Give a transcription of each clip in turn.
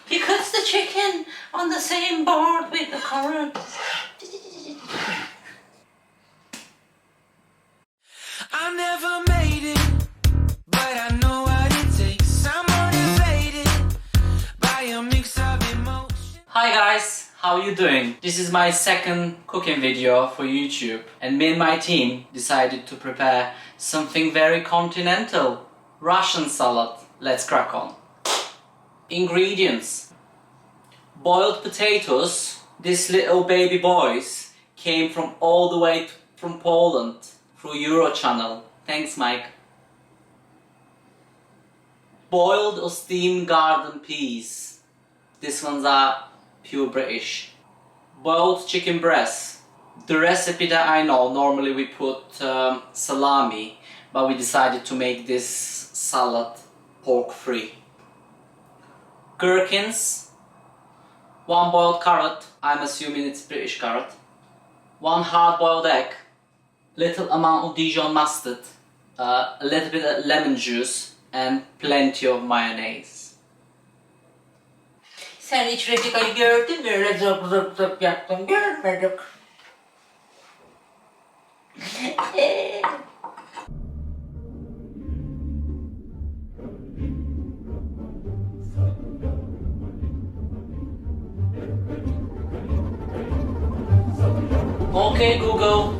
He cuts the chicken on the same board with the carrot. I never made it, but I know what it takes. I'm motivated by a mix of emotion. Hi guys, how are you doing? This is my second cooking video for YouTube, and me and my team decided to prepare something very continental, Russian salad. Let's crack on. Ingredients: boiled potatoes. These little baby boys came from all the way from Poland through Euro channel. Thanks, Mike. Boiled or steamed garden peas. These ones are pure British. Boiled chicken breast. The recipe that I know, normally we put salami, but we decided to make this salad pork free. Gherkins. 1 boiled carrot, I'm assuming it's British carrot. 1 hard boiled egg. Little amount of Dijon mustard. A little bit of lemon juice and plenty of mayonnaise. Sen hiç Refika'yı gördün mü? Öyle zıp zıp zıp yaptım, görmedik. Okay Google,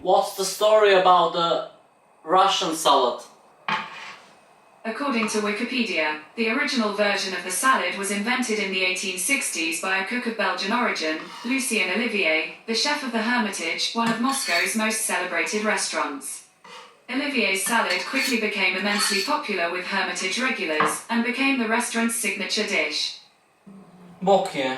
what's the story about the Russian salad? According to Wikipedia, the original version of the salad was invented in the 1860s by a cook of Belgian origin, Lucien Olivier, the chef of the Hermitage, one of Moscow's most celebrated restaurants. Olivier's salad quickly became immensely popular with Hermitage regulars and became the restaurant's signature dish. Bok ye.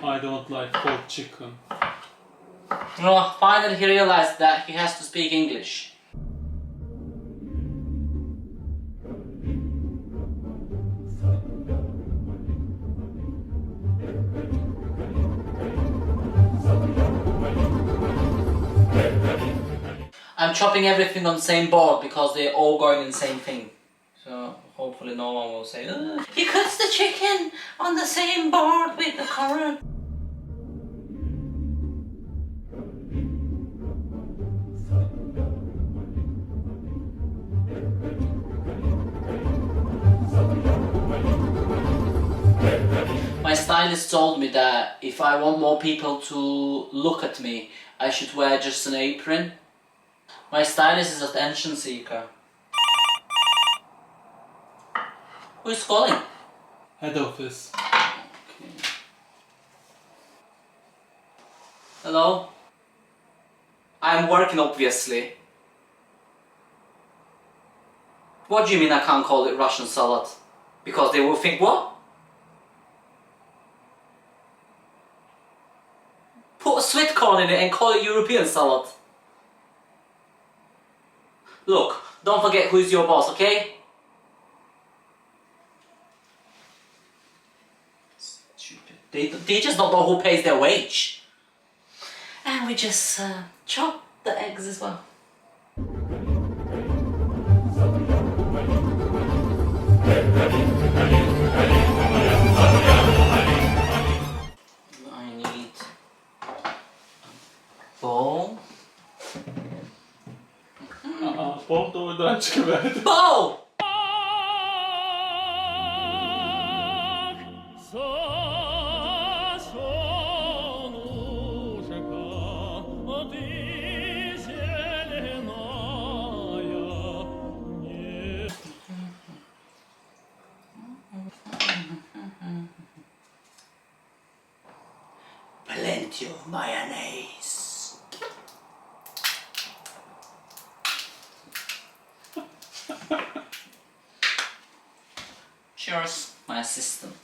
I don't like pork chicken. Well, finally he realized that he has to speak English. I'm chopping everything on the same board because they're all going in the same thing. So hopefully no one will say, "Ugh, he cuts the chicken on the same board with the carrot." My stylist told me that if I want more people to look at me, I should wear just an apron. My stylist is an attention seeker. Who is calling? Head office. Okay. Hello? I'm working, obviously. What do you mean I can't call it Russian salad? Because they will think what? Put a sweet corn in it and call it European salad. Look, don't forget who is your boss, okay? Stupid. They just don't know who pays their wage. And we just chop the eggs as well. I need a bowl. Bol da oradan çıkıverdi. Bowl! Plenty of mayonnaise. Cheers, my assistant.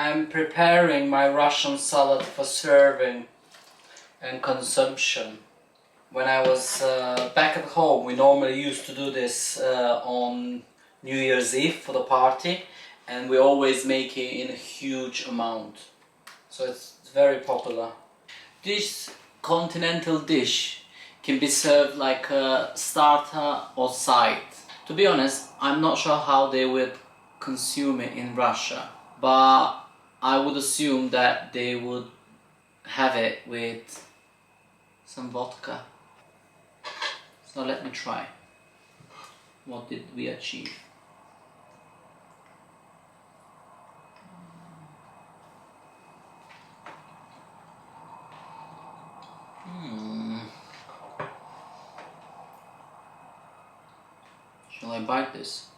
I'm preparing my Russian salad for serving and consumption. When I was back at home, we normally used to do this on New Year's Eve for the party, and we always make it in a huge amount. So it's very popular. This continental dish can be served like a starter or side. To be honest, I'm not sure how they would consume it in Russia, but I would assume that they would have it with some vodka. So let me try. What did we achieve? Shall I bite this?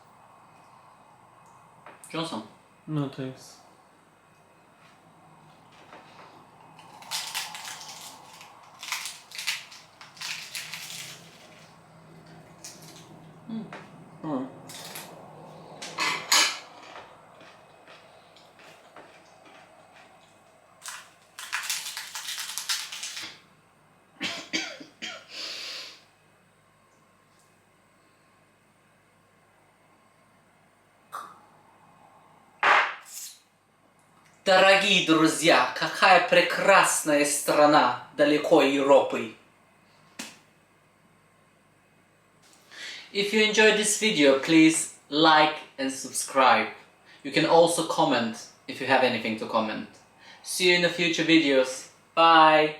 Johnson? No thanks. Alright. Дорогие друзья, какая прекрасная страна далеко Европы. If you enjoyed this video, please like and subscribe. You can also comment if you have anything to comment. See you in the future videos. Bye!